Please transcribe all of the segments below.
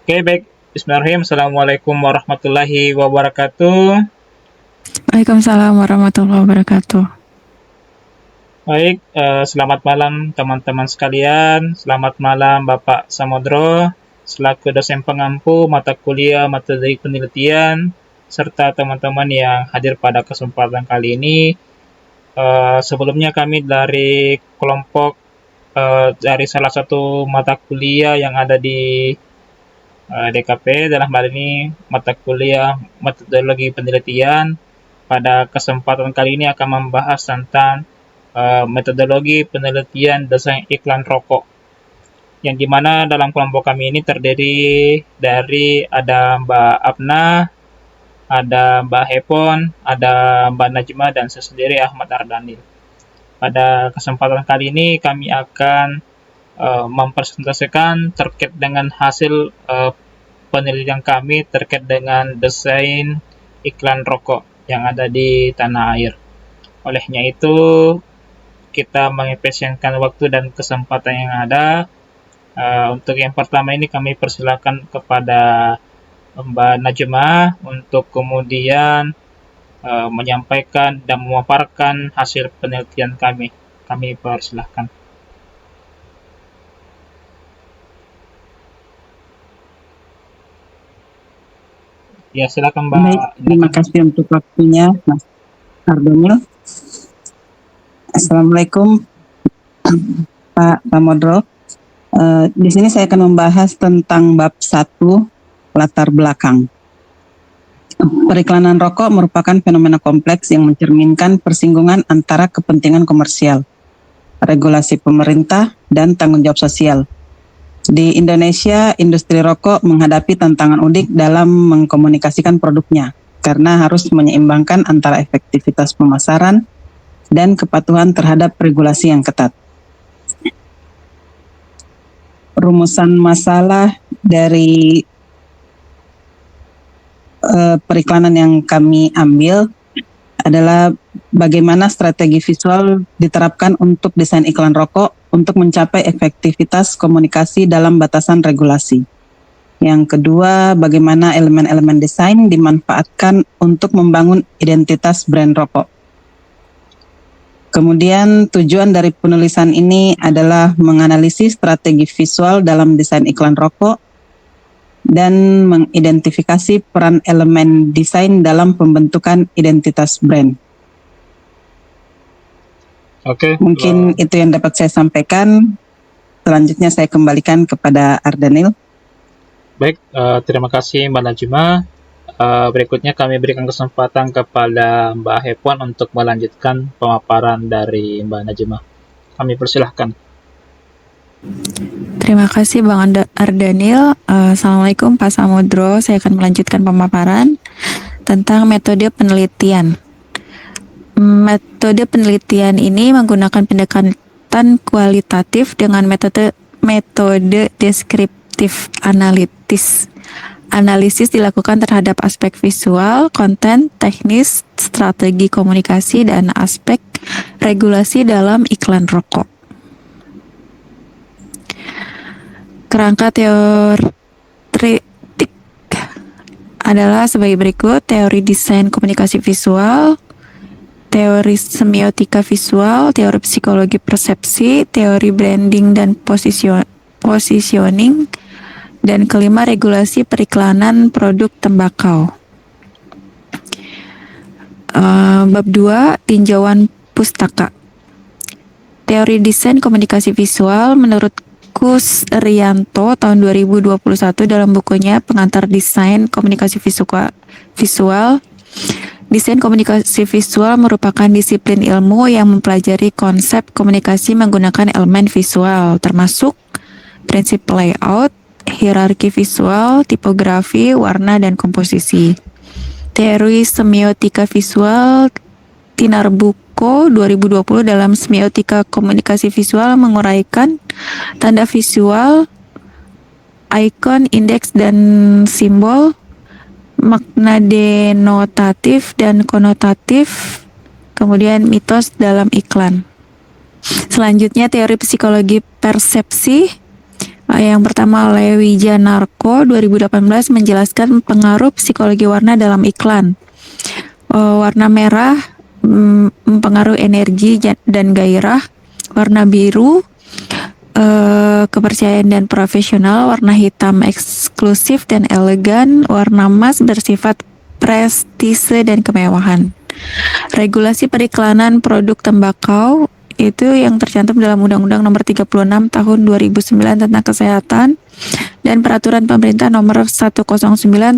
Oke, baik. Bismillahirrahmanirrahim. Assalamualaikum warahmatullahi wabarakatuh. Waalaikumsalam warahmatullahi wabarakatuh. Baik, selamat malam teman-teman sekalian. Selamat malam Bapak Samodro, selaku dosen pengampu mata kuliah metode penelitian, serta teman-teman yang hadir pada kesempatan kali ini. Sebelumnya kami dari kelompok dari salah satu mata kuliah yang ada di DKP, dalam hal ini mata kuliah metodologi penelitian. Pada kesempatan kali ini akan membahas tentang metodologi penelitian desain iklan rokok, yang dimana dalam kelompok kami ini terdiri dari ada Mbak Apna, ada Mbak Hepon, ada Mbak Najma, dan saya sendiri Ahmad Ardanil. Pada kesempatan kali ini kami akan mempresentasikan terkait dengan hasil penelitian kami terkait dengan desain iklan rokok yang ada di tanah air. Olehnya itu, kita mengefisienkan waktu dan kesempatan yang ada. Untuk yang pertama ini kami persilakan kepada Mbak Najma untuk kemudian menyampaikan dan memaparkan hasil penelitian kami. Kami persilahkan. Ya, silakan Mbak Baik, terima Najma. kasih untuk waktunya, Mas Ardanil. Assalamualaikum, Pak Samodro. Di sini saya akan membahas tentang bab 1, latar belakang. Periklanan rokok merupakan fenomena kompleks yang mencerminkan persinggungan antara kepentingan komersial, regulasi pemerintah, dan tanggung jawab sosial. Di Indonesia, industri rokok menghadapi tantangan unik dalam mengkomunikasikan produknya, karena harus menyeimbangkan antara efektivitas pemasaran dan kepatuhan terhadap regulasi yang ketat. Rumusan masalah dari periklanan yang kami ambil adalah bagaimana strategi visual diterapkan untuk desain iklan rokok untuk mencapai efektivitas komunikasi dalam batasan regulasi. Yang kedua, bagaimana elemen-elemen desain dimanfaatkan untuk membangun identitas brand rokok. Kemudian tujuan dari penulisan ini adalah menganalisis strategi visual dalam desain iklan rokok dan mengidentifikasi peran elemen desain dalam pembentukan identitas brand. Oke, Mungkin itu yang dapat saya sampaikan. Selanjutnya saya kembalikan kepada Ardanil. baik, terima kasih Mbak Najma. Berikutnya kami berikan kesempatan kepada Mbak Hepon untuk melanjutkan pemaparan dari Mbak Najma. Kami persilahkan. Terima kasih Bang Ardanil. Assalamualaikum Pak Samodro. Saya akan melanjutkan pemaparan tentang metode penelitian. Metode penelitian ini menggunakan pendekatan kualitatif dengan metode deskriptif analitis. Analisis dilakukan terhadap aspek visual, konten, teknis, strategi komunikasi, dan aspek regulasi dalam iklan rokok. Kerangka teoretik adalah sebagai berikut: teori desain komunikasi visual, teori semiotika visual, teori psikologi persepsi, teori branding dan positioning, dan kelima, regulasi periklanan produk tembakau. Bab 2, tinjauan pustaka. Teori desain komunikasi visual menurut Kus Rianto tahun 2021 dalam bukunya Pengantar Desain Komunikasi Visual. Desain komunikasi visual merupakan disiplin ilmu yang mempelajari konsep komunikasi menggunakan elemen visual, termasuk prinsip layout, hierarki visual, tipografi, warna, dan komposisi. Teori semiotika visual Tinarbuko 2020 dalam semiotika komunikasi visual menguraikan tanda visual, ikon, indeks, dan simbol, makna denotatif dan konotatif, kemudian mitos dalam iklan. Selanjutnya teori psikologi persepsi Yang pertama oleh Wijanarko 2018 menjelaskan pengaruh psikologi warna dalam iklan. Warna merah mempengaruhi energi dan gairah. Warna biru kepercayaan dan profesional. Warna hitam eksklusif dan elegan. Warna emas bersifat prestise dan kemewahan. Regulasi periklanan produk tembakau itu yang tercantum dalam Undang-Undang Nomor 36 Tahun 2009 tentang Kesehatan dan Peraturan Pemerintah Nomor 109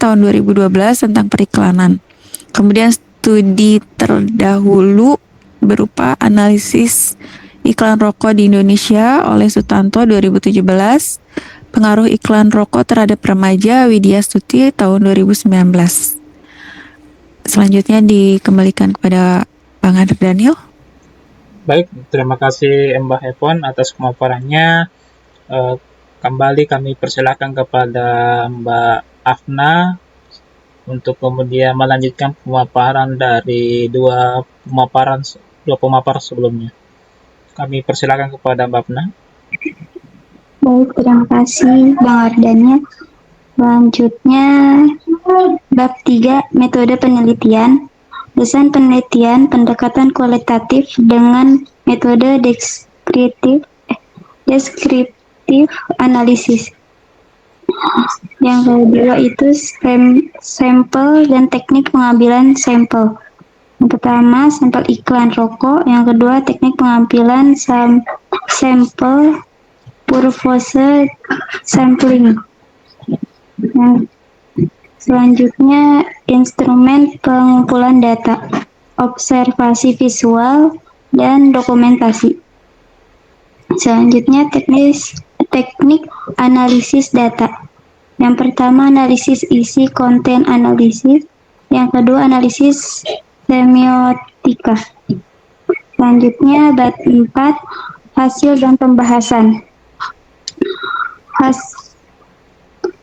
Tahun 2012 tentang Periklanan. Kemudian studi terdahulu berupa analisis iklan rokok di Indonesia oleh Sutanto 2017, pengaruh iklan rokok terhadap remaja Widya Stuti tahun 2019. Selanjutnya dikembalikan kepada Bang Andre Daniel. Baik, terima kasih Mbak Hepon atas pemaparannya. Kembali kami persilakan kepada Mbak Afna untuk kemudian melanjutkan pemaparan dari dua pemapar sebelumnya. Kami persilakan kepada Mbak Afna. Baik, terima kasih Bang Ardania. Selanjutnya, bab 3, metode penelitian. Desain penelitian, pendekatan kualitatif dengan metode deskriptif analisis. Yang kedua itu sampel dan teknik pengambilan sampel. Yang pertama, sampel iklan rokok. Yang kedua, teknik pengambilan sampel purpose sampling. Yang selanjutnya, instrumen pengumpulan data, observasi visual, dan dokumentasi. Selanjutnya, teknik analisis data. Yang pertama, analisis isi konten analisis. Yang kedua, analisis semiotika. Selanjutnya, bab 4, hasil dan pembahasan.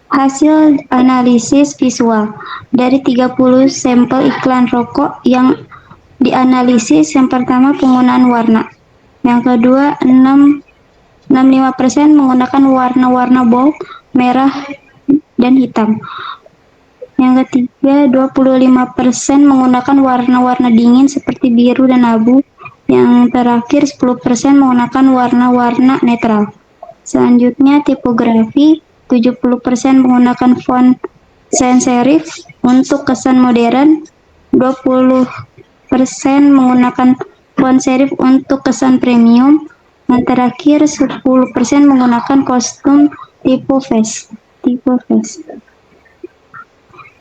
Hasil analisis visual. Dari 30 sampel iklan rokok yang dianalisis, yang pertama penggunaan warna. Yang kedua 65% menggunakan warna-warna bold, merah, dan hitam. Yang ketiga 25% menggunakan warna-warna dingin seperti biru dan abu. Yang terakhir 10% menggunakan warna-warna netral. Selanjutnya tipografi, 70% menggunakan font sans serif untuk kesan modern, 20% menggunakan font serif untuk kesan premium, dan terakhir 10% menggunakan kostum typeface.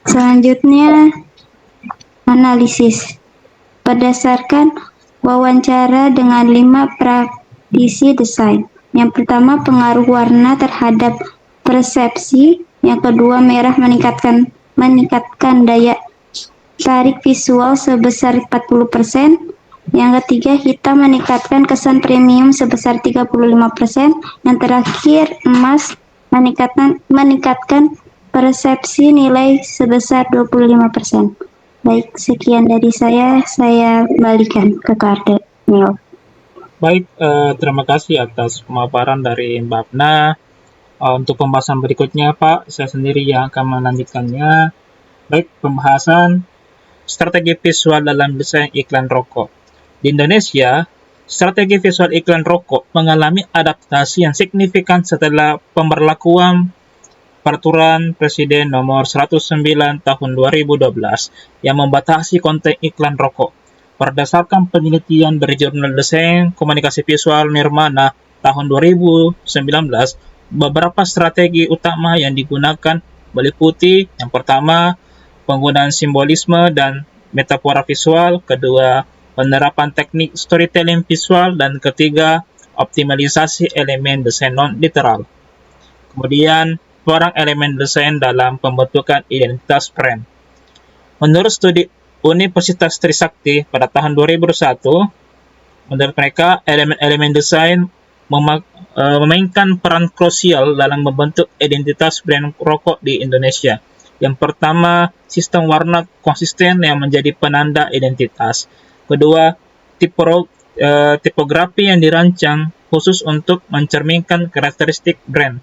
Selanjutnya analisis berdasarkan wawancara dengan 5 praktisi desain. Yang pertama, pengaruh warna terhadap persepsi. Yang kedua, merah meningkatkan daya tarik visual sebesar 40%. Yang ketiga, hitam meningkatkan kesan premium sebesar 35%. Yang terakhir, emas meningkatkan persepsi nilai sebesar 25%. Baik, sekian dari saya kembalikan ke Kardinal. Baik, terima kasih atas pemaparan dari Mbak Afna. Untuk pembahasan berikutnya, Pak, saya sendiri yang akan melanjutkannya. Baik, pembahasan strategi visual dalam desain iklan rokok. Di Indonesia, strategi visual iklan rokok mengalami adaptasi yang signifikan setelah pemberlakuan Peraturan Presiden Nomor 109 Tahun 2012 yang membatasi konten iklan rokok. Berdasarkan penelitian dari Jurnal Desain Komunikasi Visual Nirmana tahun 2019, beberapa strategi utama yang digunakan meliputi yang pertama, penggunaan simbolisme dan metafora visual, kedua, penerapan teknik storytelling visual, dan ketiga, optimalisasi elemen desain non-literal. Kemudian, peran elemen desain dalam pembentukan identitas brand. Menurut studi Universitas Trisakti pada tahun 2001, menurut mereka, elemen-elemen desain memainkan peran krusial dalam membentuk identitas brand rokok di Indonesia. Yang pertama, sistem warna konsisten yang menjadi penanda identitas. Kedua, tipografi yang dirancang khusus untuk mencerminkan karakteristik brand.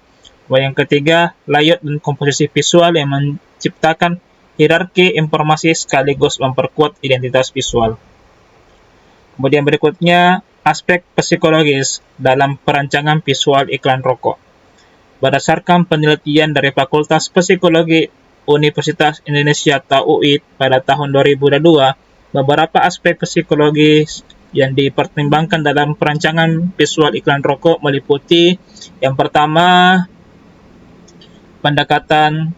Yang ketiga, layout dan komposisi visual yang menciptakan hierarki informasi sekaligus memperkuat identitas visual. Kemudian berikutnya, aspek psikologis dalam perancangan visual iklan rokok. Berdasarkan penelitian dari Fakultas Psikologi Universitas Indonesia atau UI pada tahun 2002, beberapa aspek psikologis yang dipertimbangkan dalam perancangan visual iklan rokok meliputi yang pertama, pendekatan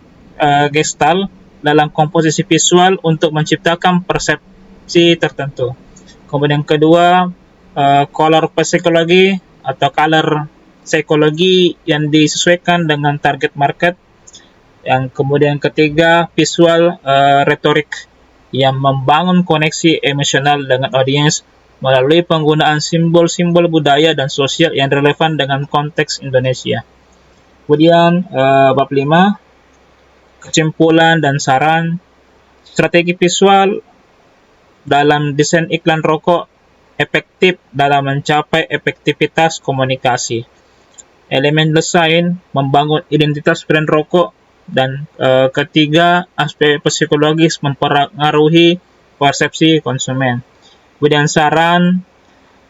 Gestalt dalam komposisi visual untuk menciptakan persepsi tertentu. Kemudian kedua, color psikologi atau color psikologi yang disesuaikan dengan target market. Yang kemudian ketiga, visual retorik yang membangun koneksi emosional dengan audiens melalui penggunaan simbol-simbol budaya dan sosial yang relevan dengan konteks Indonesia. Kemudian bab 5, kesimpulan dan saran. Strategi visual dalam desain iklan rokok efektif dalam mencapai efektivitas komunikasi. Elemen desain membangun identitas brand rokok, dan ketiga, aspek psikologis mempengaruhi persepsi konsumen. Kemudian saran,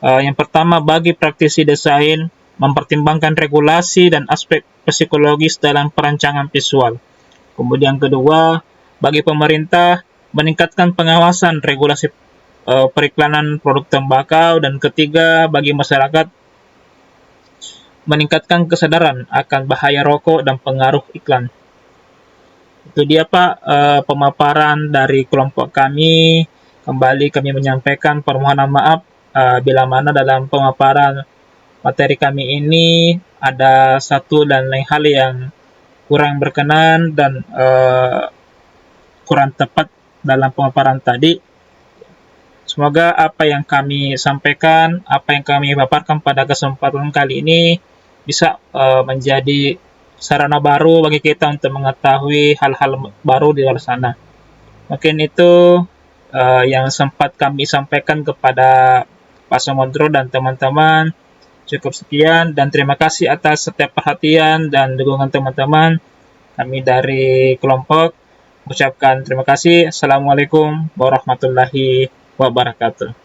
yang pertama, bagi praktisi desain mempertimbangkan regulasi dan aspek psikologis dalam perancangan visual. Kemudian kedua, bagi pemerintah meningkatkan pengawasan regulasi periklanan produk tembakau, dan ketiga, bagi masyarakat meningkatkan kesadaran akan bahaya rokok dan pengaruh iklan. Itu dia Pak pemaparan dari kelompok kami. Kembali kami menyampaikan permohonan maaf bila mana dalam pemaparan materi kami ini ada satu dan lain hal yang kurang berkenan dan kurang tepat dalam pemaparan tadi. Semoga apa yang kami sampaikan, apa yang kami paparkan pada kesempatan kali ini bisa menjadi sarana baru bagi kita untuk mengetahui hal-hal baru di luar sana. Mungkin itu yang sempat kami sampaikan kepada Pak Samodro dan teman-teman. Cukup sekian dan terima kasih atas setiap perhatian dan dukungan teman-teman. Kami dari kelompok ucapkan terima kasih. Assalamualaikum warahmatullahi wabarakatuh.